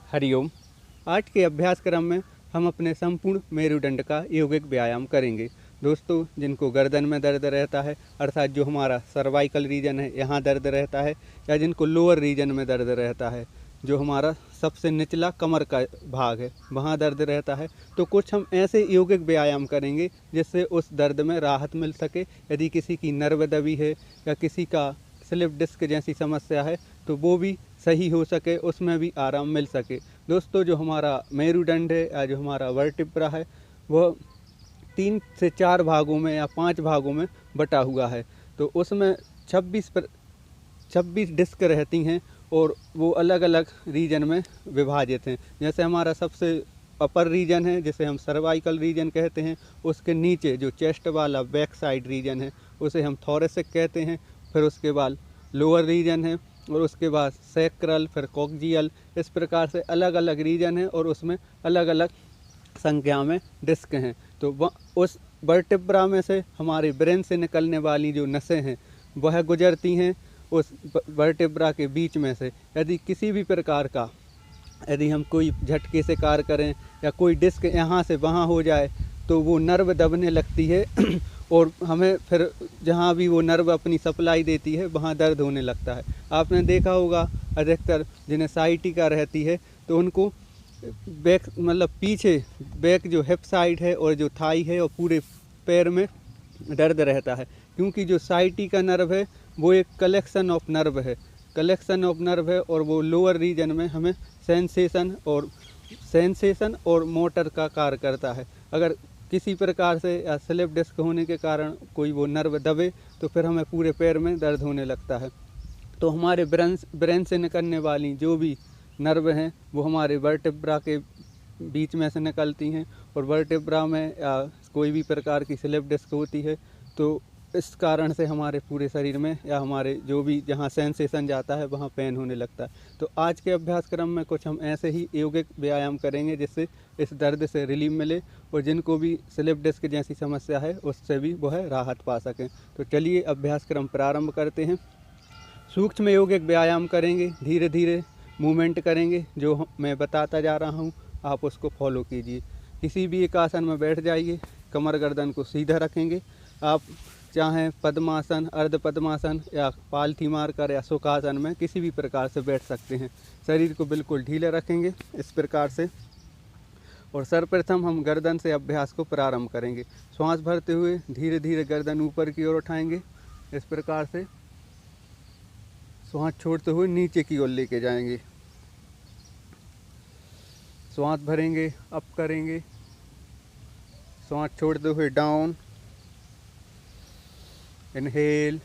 हरिओम। आज के अभ्यास क्रम में हम अपने संपूर्ण मेरुदंड का यौगिक व्यायाम करेंगे। दोस्तों, जिनको गर्दन में दर्द रहता है, अर्थात जो हमारा सर्वाइकल रीजन है यहाँ दर्द रहता है, या जिनको लोअर रीजन में दर्द रहता है, जो हमारा सबसे निचला कमर का भाग है वहाँ दर्द रहता है, तो कुछ हम ऐसे यौगिक व्यायाम करेंगे जिससे उस दर्द में राहत मिल सके। यदि किसी की नर्व दबी है या किसी का स्लिप डिस्क जैसी समस्या है तो वो भी सही हो सके, उसमें भी आराम मिल सके। दोस्तों, जो हमारा मेरुदंड है या जो हमारा वर्टिब्रा है वह 3 से 4 भागों में या 5 भागों में बटा हुआ है। तो उसमें 26 डिस्क रहती हैं और वो अलग अलग रीजन में विभाजित हैं। जैसे हमारा सबसे अपर रीजन है जिसे हम सर्वाइकल रीजन कहते हैं, उसके नीचे जो चेस्ट वाला बैक साइड रीजन है उसे हम थोरेसिक कहते हैं। फिर उसके बाद लोअर रीजन है और उसके बाद सैक्रल, फिर कॉक्जियल। इस प्रकार से अलग अलग रीजन है और उसमें अलग अलग संख्या में डिस्क हैं। तो उस वर्टिब्रा में से हमारे ब्रेन से निकलने वाली जो नसें हैं वह गुजरती हैं उस वर्टिब्रा के बीच में से। यदि हम कोई झटके से कार्य करें या कोई डिस्क यहाँ से वहाँ हो जाए तो वो नर्व दबने लगती है और हमें फिर जहाँ भी वो नर्व अपनी सप्लाई देती है वहाँ दर्द होने लगता है। आपने देखा होगा अधिकतर जिन्हें साइटिका रहती है तो उनको बैक मतलब पीछे बैक जो हिप साइड है और जो थाई है और पूरे पैर में दर्द रहता है, क्योंकि जो साइटिका नर्व है वो एक कलेक्शन ऑफ नर्व है और वो लोअर रीजन में हमें सेंसेशन और मोटर का कार्य करता है। अगर किसी प्रकार से या स्लिप डिस्क होने के कारण कोई वो नर्व दबे तो फिर हमें पूरे पैर में दर्द होने लगता है। तो हमारे ब्रेन से निकलने वाली जो भी नर्व हैं वो हमारे वर्टिब्रा के बीच में से निकलती हैं, और वर्टिब्रा में या कोई भी प्रकार की स्लिप डिस्क होती है तो इस कारण से हमारे पूरे शरीर में या हमारे जो भी जहाँ सेंसेशन जाता है वहाँ पेन होने लगता है। तो आज के अभ्यास क्रम में कुछ हम ऐसे ही यौगिक व्यायाम करेंगे जिससे इस दर्द से रिलीफ मिले और जिनको भी स्लिप डिस्क जैसी समस्या है उससे भी वह राहत पा सकें। तो चलिए अभ्यास क्रम प्रारंभ करते हैं। सूक्ष्म यौगिक व्यायाम करेंगे, धीरे धीरे मूवमेंट करेंगे। जो मैं बताता जा रहा हूँ आप उसको फॉलो कीजिए। किसी भी एक आसन में बैठ जाइए, कमर गर्दन को सीधा रखेंगे। आप चाहें पद्मासन, अर्ध पद्मासन या पालथी मारकर या सुखासन में किसी भी प्रकार से बैठ सकते हैं। शरीर को बिल्कुल ढीला रखेंगे इस प्रकार से। और सर्वप्रथम हम गर्दन से अभ्यास को प्रारंभ करेंगे। श्वास भरते हुए धीरे धीरे गर्दन ऊपर की ओर उठाएंगे इस प्रकार से। श्वास छोड़ते हुए नीचे की ओर लेके जाएंगे। श्वास भरेंगे, अप करेंगे। श्वास छोड़ते हुए down. Inhale,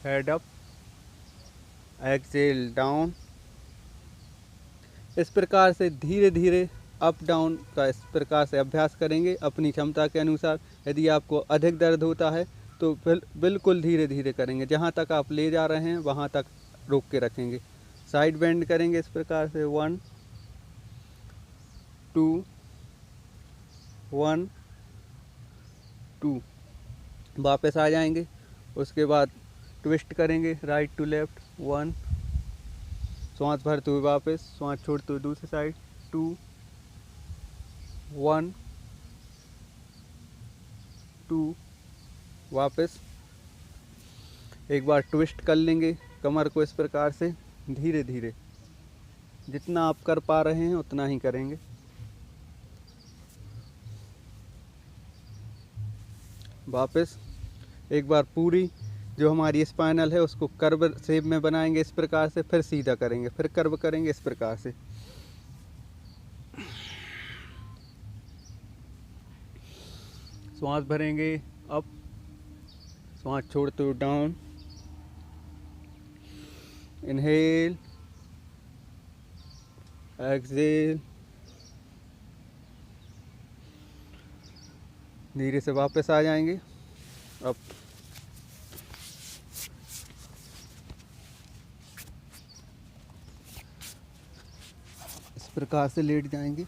head up, exhale down. इस प्रकार से धीरे धीरे अप डाउन का इस प्रकार से अभ्यास करेंगे अपनी क्षमता के अनुसार। यदि आपको अधिक दर्द होता है तो बिल्कुल धीरे धीरे करेंगे, जहाँ तक आप ले जा रहे हैं वहाँ तक रोक के रखेंगे। साइड बेंड करेंगे इस प्रकार से 1 2 1 2। वापस आ जाएंगे। उसके बाद ट्विस्ट करेंगे राइट टू लेफ्ट 1। श्वास भरते हुए वापस, श्वास छोड़ते हुए दूसरी साइड 2 1 2। वापस एक बार ट्विस्ट कर लेंगे कमर को इस प्रकार से धीरे धीरे। जितना आप कर पा रहे हैं उतना ही करेंगे। वापस एक बार पूरी जो हमारी स्पाइनल है उसको कर्व शेप में बनाएंगे इस प्रकार से, फिर सीधा करेंगे, फिर कर्व करेंगे इस प्रकार से। श्वास भरेंगे अप, श्वास छोड़ते हुए डाउन। Inhale, Excel. धीरे से वापस आ जाएंगे। अब इस प्रकार से लेट जाएंगे।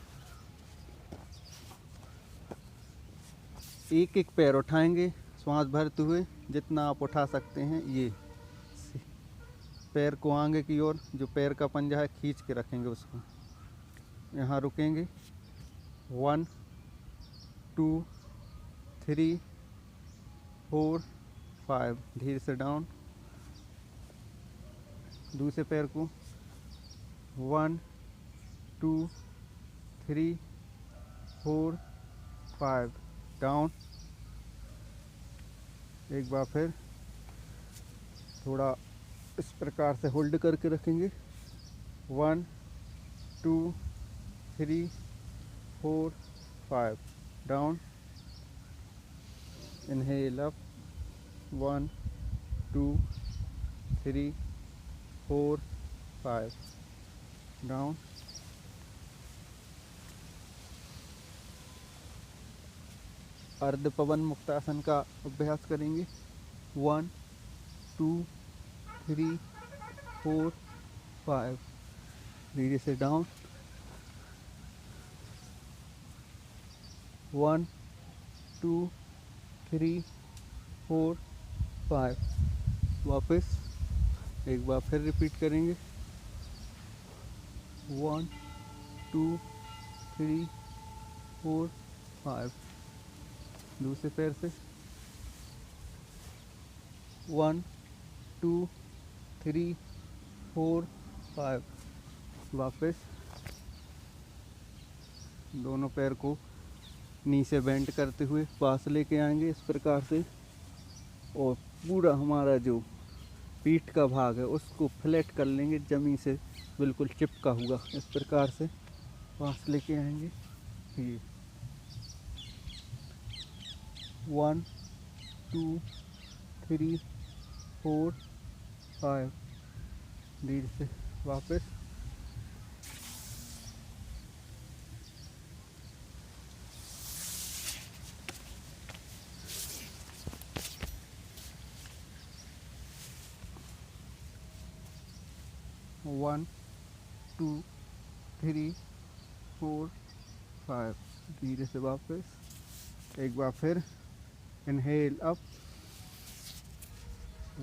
एक एक पैर उठाएंगे श्वास भरते हुए, जितना आप उठा सकते हैं। ये पैर को आगे की ओर जो पैर का पंजा है खींच के रखेंगे उसको। यहाँ रुकेंगे, 1 2 3 4 5, धीरे से डाउन। दूसरे पैर को 1 2 3 4 5, डाउन। एक बार फिर थोड़ा इस प्रकार से होल्ड करके रखेंगे, 1 2 3 4 5, डाउन। Inhale up, 1 2 3 4 5, down. अर्ध पवन मुक्तासन का अभ्यास करेंगे, 1 2 3 4 5, धीरे से डाउन। 1 2 3 4 5, वापस एक बार फिर रिपीट करेंगे, 1 2 3 4 5। दूसरे पैर से 1 2 3 4 5, वापस दोनों पैर को नी से बेंड करते हुए पास लेके आएंगे इस प्रकार से, और पूरा हमारा जो पीठ का भाग है उसको फ्लैट कर लेंगे, जमीन से बिल्कुल चिपका हुआ इस प्रकार से पास लेके आएंगे। ये 1 2 3 4 5, धीरे से वापस। वन 2 3 4 5, धीरे से वापस। एक बार फिर इनहेल अप,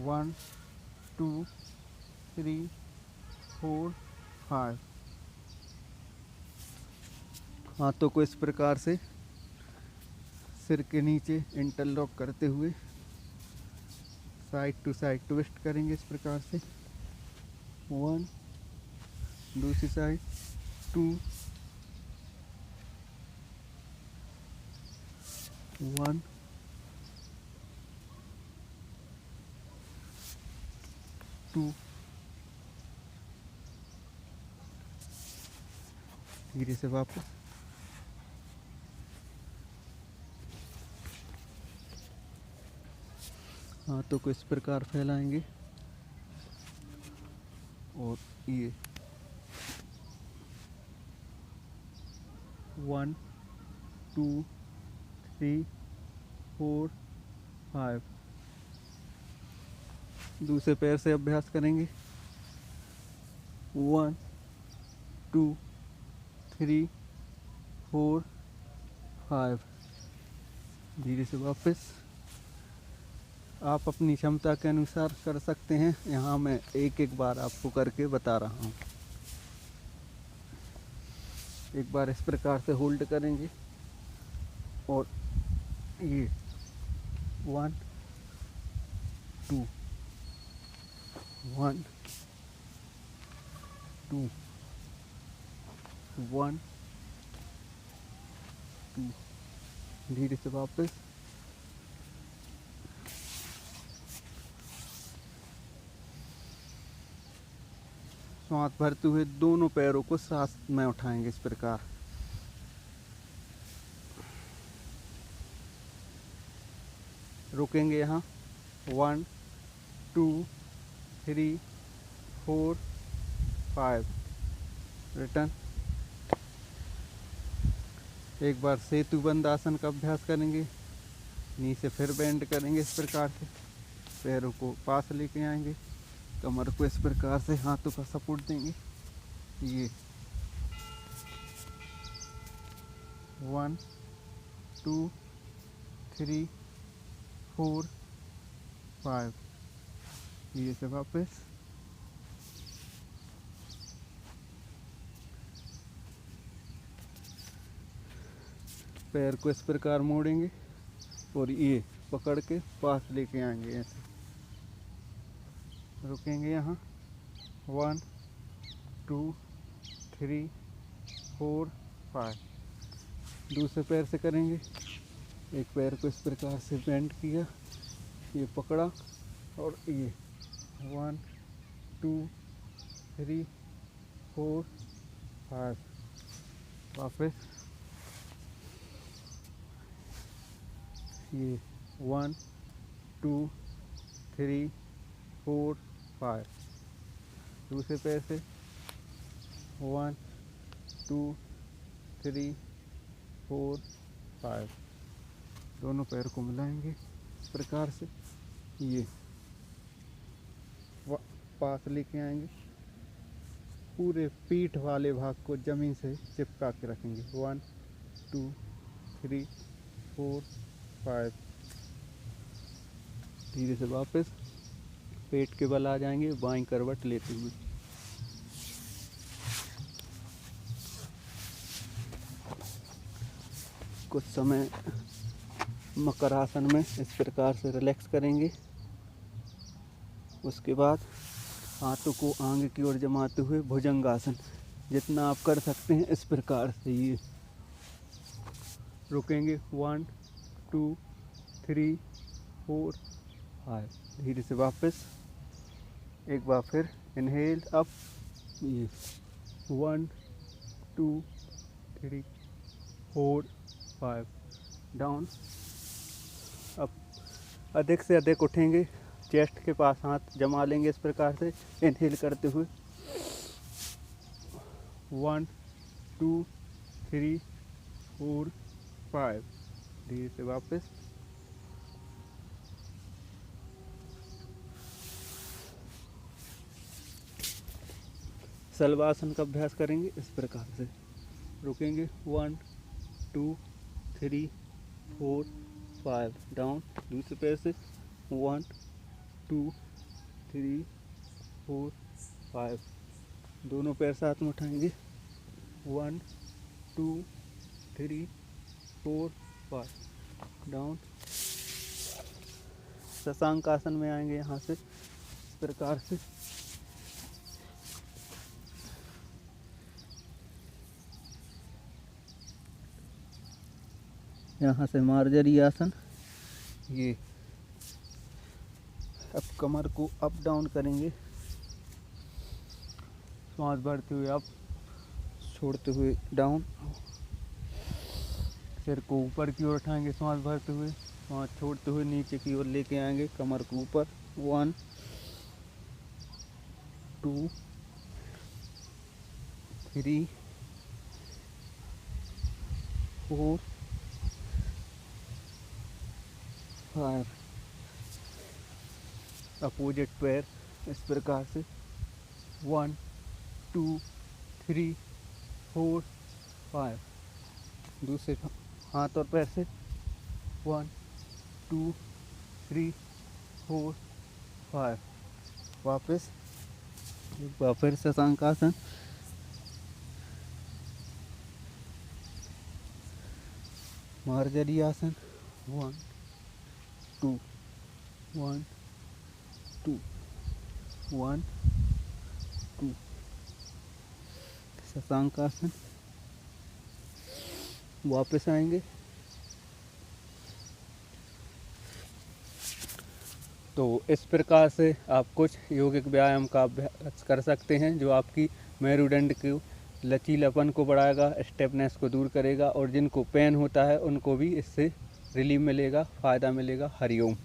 1 2 3 4 5। हाथों को इस प्रकार से सिर के नीचे इंटरलॉक करते हुए साइड टू साइड ट्विस्ट करेंगे इस प्रकार से, 1, दूसरी साइड 2, 1 2, धीरे से वापस। हाथों को इस प्रकार फैलाएंगे और ये 1 2 3 4 5। दूसरे पैर से अभ्यास करेंगे, 1 2 3 4 5, धीरे से वापस। आप अपनी क्षमता के अनुसार कर सकते हैं, यहाँ मैं एक एक बार आपको करके बता रहा हूँ। एक बार इस प्रकार से होल्ड करेंगे और ये 1 2 1 2 1 2, धीरे से वापस। सांस भरते हुए दोनों पैरों को सांस में उठाएंगे इस प्रकार। रुकेंगे यहाँ, 1 2 3 4 5, रिटर्न। एक बार सेतु बंद आसन का अभ्यास करेंगे, नी से फिर बेंड करेंगे इस प्रकार से, पैरों को पास लेके आएंगे, कमर को इस प्रकार से हाथों का सपोर्ट देंगे। ये 1 2 3 4 5, धीरे से वापस। पैर को इस प्रकार मोड़ेंगे और ये पकड़ के पास लेके आएंगे, ऐसे रुकेंगे यहाँ। 1 2 3 4 5। दूसरे पैर से करेंगे। एक पैर को इस प्रकार से बेंड किया, ये पकड़ा और ये 1 2 3 4 5। वापस ये 1 2 3 4 5। दूसरे पैर से 1 2 3 4 5। दोनों पैर को मिलाएंगे इस प्रकार से, ये पास लेके आएंगे। पूरे पीठ वाले भाग को जमीन से चिपका के रखेंगे। 1 2 3 4 5। धीरे से वापस पेट के बल आ जाएंगे, बाईं करवट लेते हुए। कुछ समय मकर आसन में इस प्रकार से रिलैक्स करेंगे। उसके बाद हाथों को आगे की ओर जमाते हुए भुजंगासन जितना आप कर सकते हैं इस प्रकार से ये रुकेंगे। 1 2 3 4 5। धीरे से वापस एक बार फिर इनहेल अप, ये 1 2 3 4 5 डाउन। अब अधिक से अधिक उठेंगे, चेस्ट के पास हाथ जमा लेंगे इस प्रकार से इनहेल करते हुए। 1 2 3 4 5। धीरे से वापस शलभासन का अभ्यास करेंगे इस प्रकार से। रुकेंगे 1 2 3 4 5 डाउन। दूसरे पैर से 1 2 3 4 5। दोनों पैर साथ में उठाएंगे। 1 2 3 4 5 डाउन। शशांक आसन में आएंगे यहाँ से इस प्रकार से। यहाँ से मार्जरी आसन, ये अब कमर को अप डाउन करेंगे, सांस भरते हुए अप, छोड़ते हुए डाउन। सिर को ऊपर की ओर उठाएंगे सांस भरते हुए, सांस छोड़ते हुए नीचे की ओर लेके आएंगे, कमर को ऊपर। 1 2 3 4 5। अपोजिट पैर इस प्रकार से 1 2 3 4 5। दूसरे हाथ और पैर से 1 2 3 4 5। वापस एक बार फिर शशांक आसन। मार्जरी आसन 1 2 1 2 1 2। शशांक आसन। वापस आएंगे तो इस प्रकार से आप कुछ यौगिक व्यायाम का अभ्यास कर सकते हैं जो आपकी मेरुदंड को लचीलापन को बढ़ाएगा, स्टेपनेस को दूर करेगा और जिनको पेन होता है उनको भी इससे रिलीफ मिलेगा, फ़ायदा मिलेगा। हरिओम।